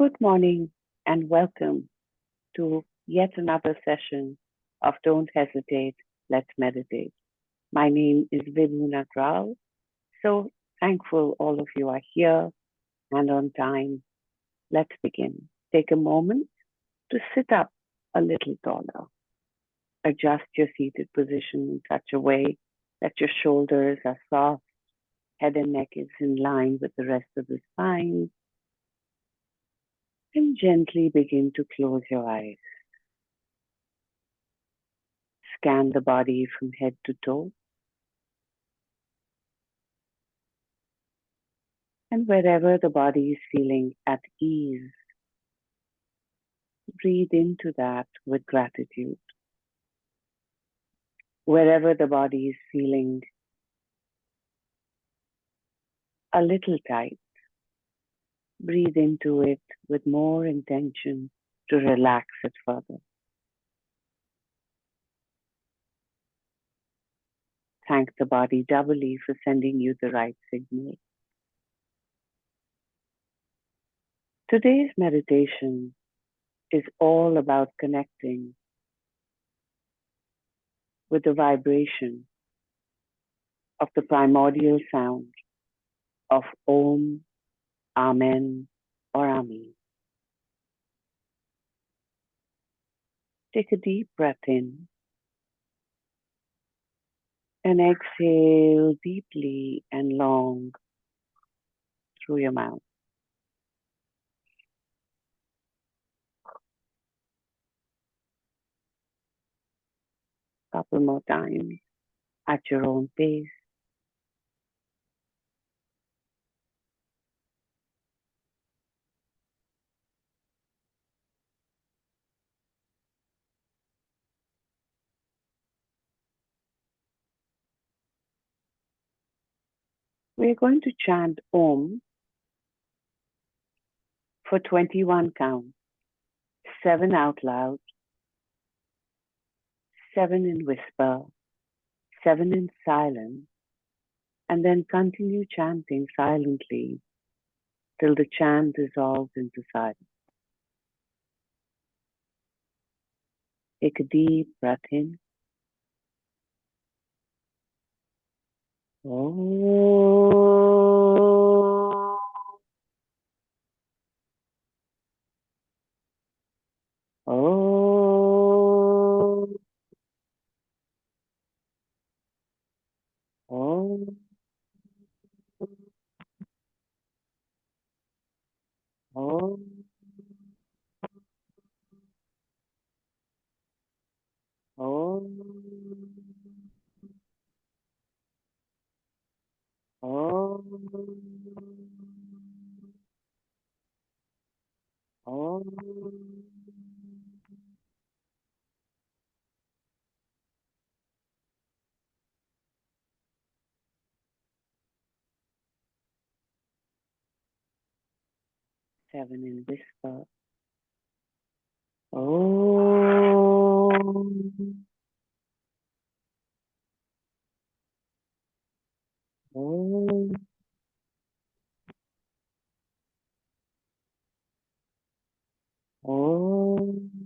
Good morning and welcome to yet another session of Don't Hesitate, Let's Meditate. My name is Vibhu Nagral. So thankful all of you are here and on time. Let's begin. Take a moment to sit up a little taller. Adjust your seated position in such a way that your shoulders are soft, head and neck is in line with the rest of the spine, and gently begin to close your eyes. Scan the body from head to toe. And wherever the body is feeling at ease, breathe into that with gratitude. Wherever the body is feeling a little tight, breathe into it with more intention to relax it further. Thank the body doubly for sending you the right signal. Today's meditation is all about connecting with the vibration of the primordial sound of Om, Amen, or Ameen. Take a deep breath in and exhale deeply and long through your mouth. Couple more times at your own pace. We're going to chant Om for 21 counts, 7 out loud, 7 in whisper, 7 in silence, and then continue chanting silently till the chant dissolves into silence. Take a deep breath in. Om. Om. Om. Om. Om. Om. Om. 7 in whisper. Om. Om. Om.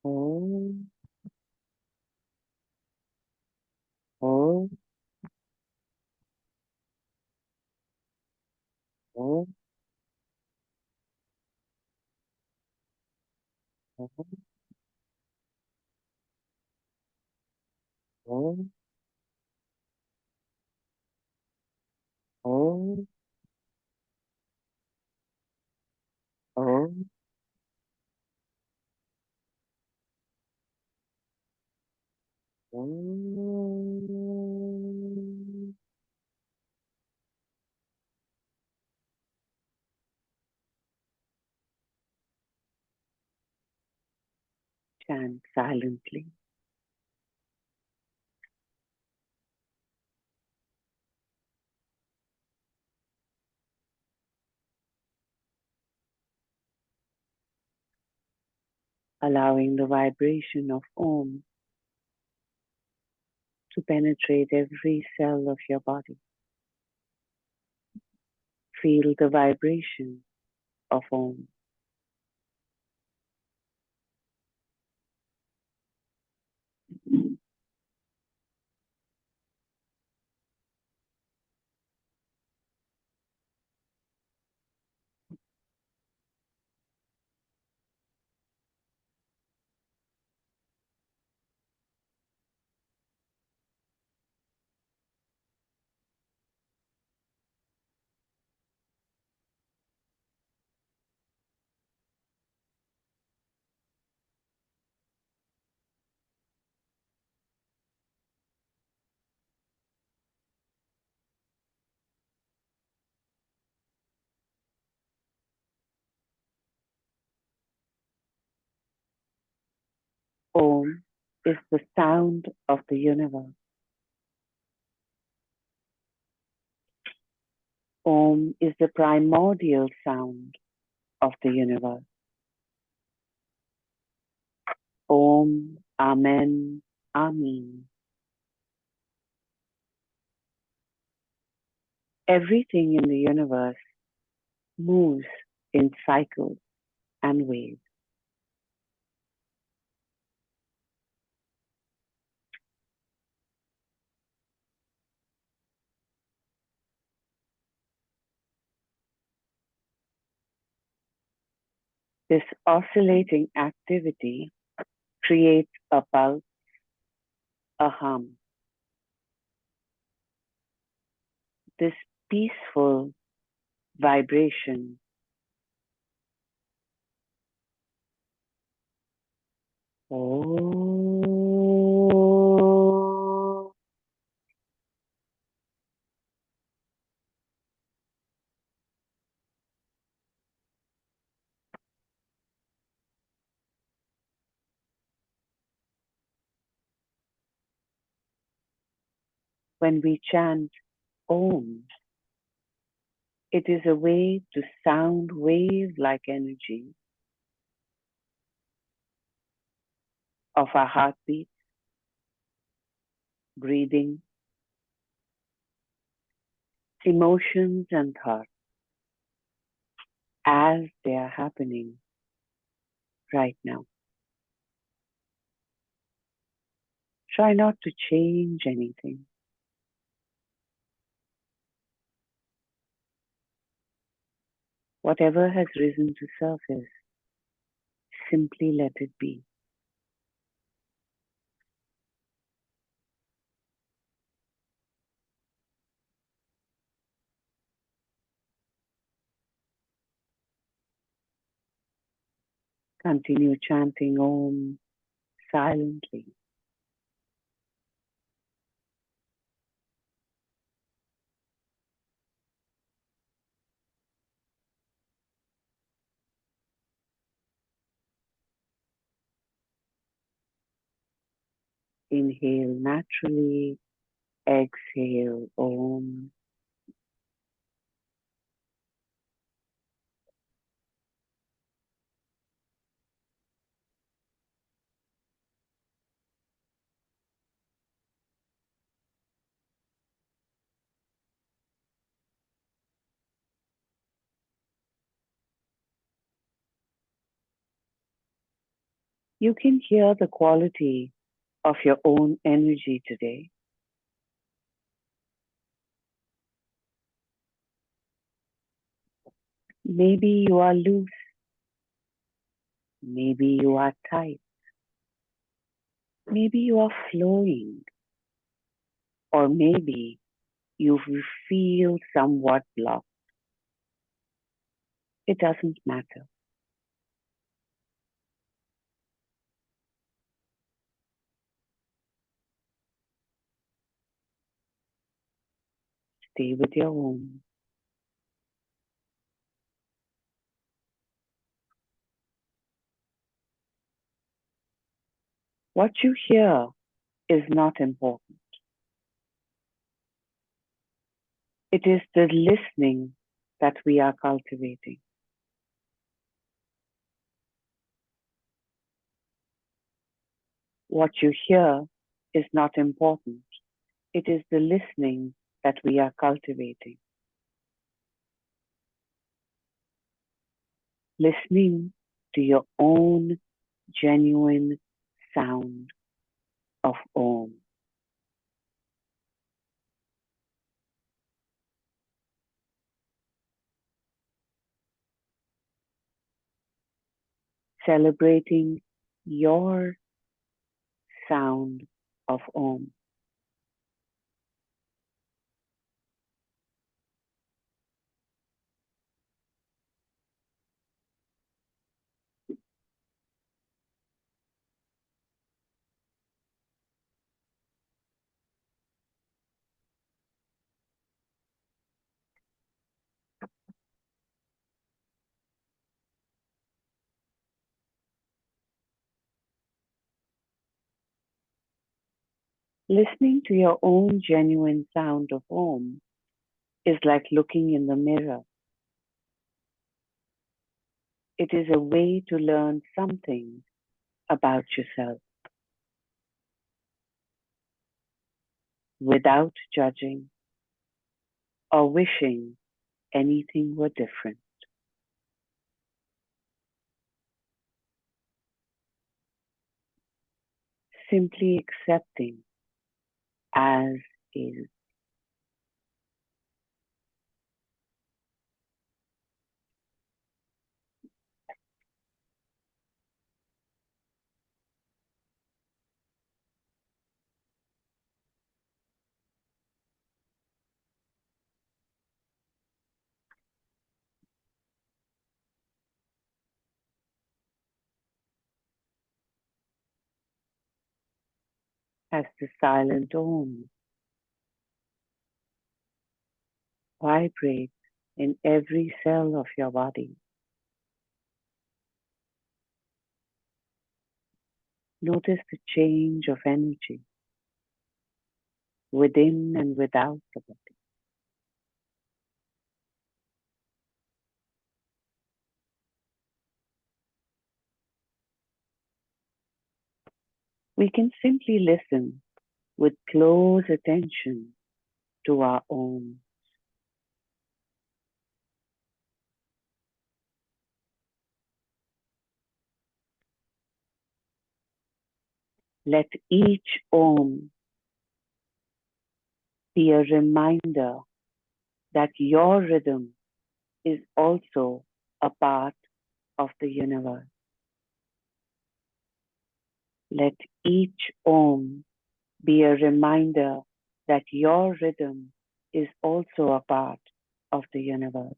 Om. Om. Om. Om. Om. Om. Om. Om. Chant silently. Allowing the vibration of Om to penetrate every cell of your body. Feel the vibration of Om. Om is the sound of the universe. Om is the primordial sound of the universe. Om, Amen, Ameen. Everything in the universe moves in cycles and waves. This oscillating activity creates a pulse, a hum. This peaceful vibration. Oh, when we chant Om, it is a way to sound wave-like energy of our heartbeat, breathing, emotions and thoughts as they are happening right now. Try not to change anything. Whatever has risen to surface, simply let it be. Continue chanting Om silently. Inhale naturally, exhale Om. You can hear the quality of your own energy today. Maybe you are loose, maybe you are tight, maybe you are flowing, or maybe you feel somewhat blocked. It doesn't matter. Stay with your Om. What you hear is not important. It is the listening that we are cultivating. What you hear is not important. It is the listening that we are cultivating. listening to your own genuine sound of Om, celebrating your sound of Om. Listening to your own genuine sound of Om is like looking in the mirror. It is a way to learn something about yourself without judging or wishing anything were different. Simply accepting as is. As the silent Om vibrates in every cell of your body. Notice the change of energy within and without the body. We can simply listen with close attention to our Om. Let each Om be a reminder that your rhythm is also a part of the universe. Let each Om be a reminder that your rhythm is also a part of the universe.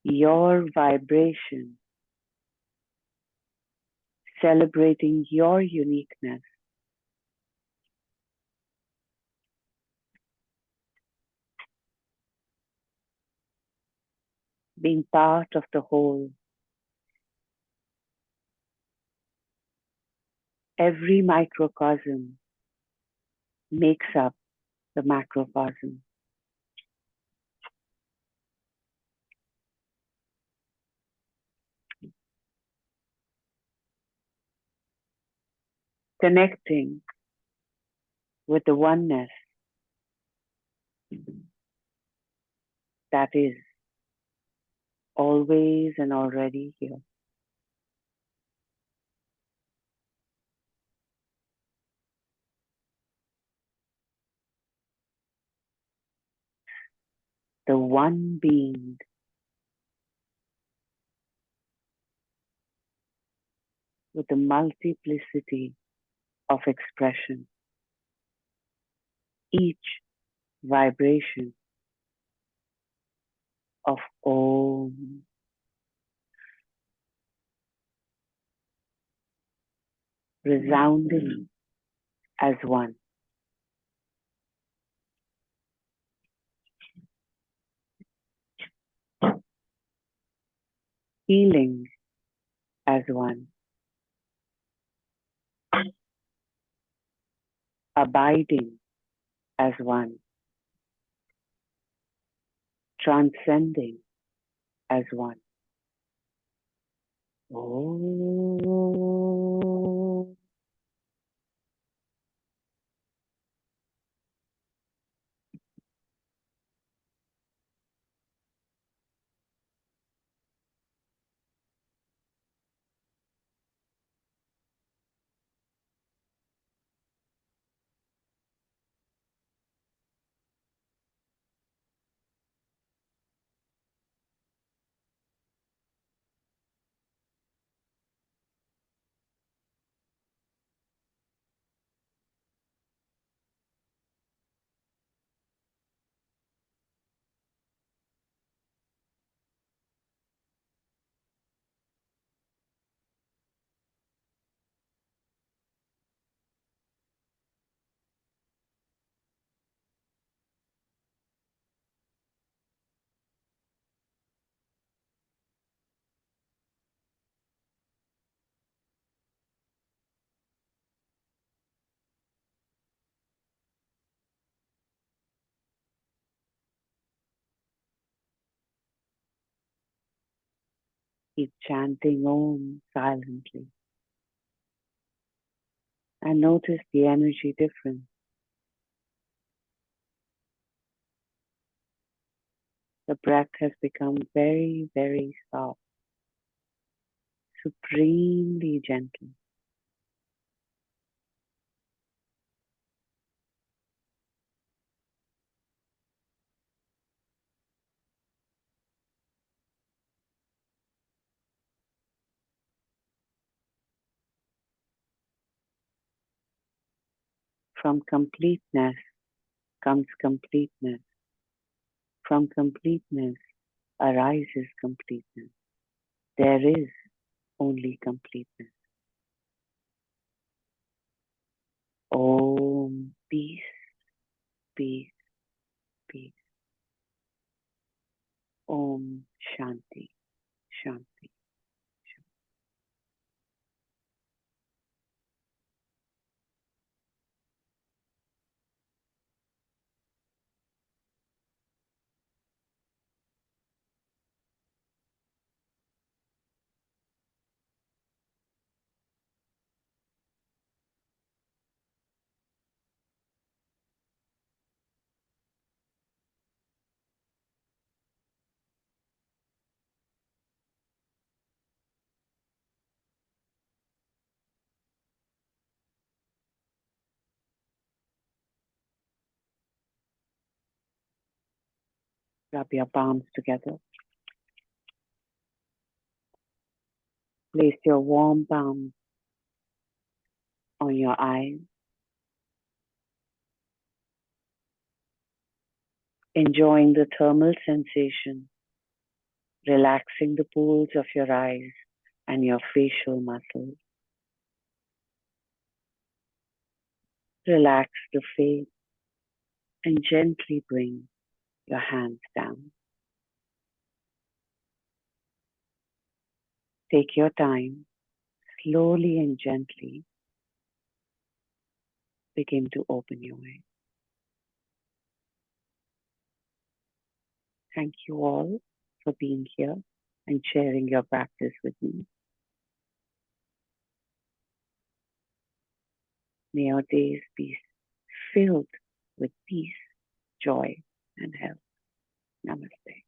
Your vibration, celebrating your uniqueness, being part of the whole. Every microcosm makes up the macrocosm. Connecting with the oneness that is always and already here. The one being with the multiplicity of expression, each vibration of Om, resounding as one, healing as one, abiding as one, transcending as one. Om. Keep chanting Om silently and notice the energy difference. The breath has become very, very soft, supremely gentle. From completeness comes completeness. From completeness arises completeness. There is only completeness. Om, peace, peace, peace. Om, Shanti, Shanti. Rub your palms together. Place your warm palm on your eyes. Enjoying the thermal sensation, relaxing the pools of your eyes and your facial muscles. Relax the face and gently bring your hands down. Take your time, slowly and gently begin to open your eyes. Thank you all for being here and sharing your practice with me. May your days be filled with peace, joy, and health. Namaste.